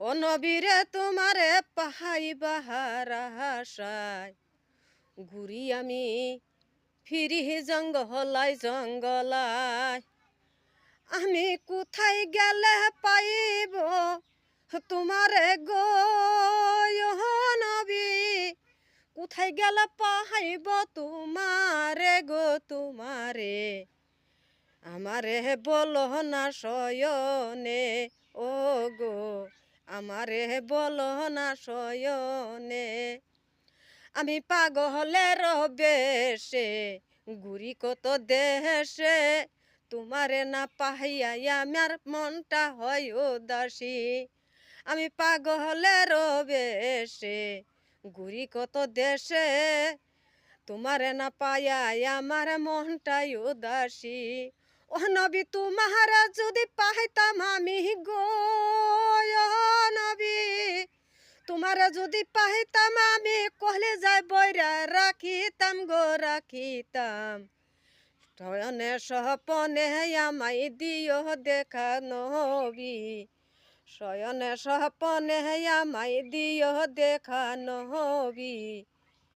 ও নবীরে তোমারে পাহাই বাহার আশায় ঘুরি আমি ফিরি জঙ্গলায় জঙ্গলায়। আমি কোথায় গেলে পাইব তোমারে গো নবী, কোথায় গেলে পাইব তোমারে গো তোমারে। আমারে বলো না শয়নে ও গো, আমারে বলো না শয়নে। আমি পাগলের বেশে ঘুরি কত দেশে, তোমারে না পাহিয়া আমার মনটা হয় উদাসী। আমি পাগলের বেশে ঘুরি কত দেশে, তোমারে না পাইয়া আমার মনটাই উদাসী। ও নবী তোমারা যদি পাইতাম আমি গো নবী, তোমারা যদি পাইতাম আমি কহলে যাই বইরা রাখিতাম গো রাখিতাম। শয়নে স্বপনে আমায় দিও দেখা নবী, শয়নে স্বপনে আমায় দিও দেখা নবী।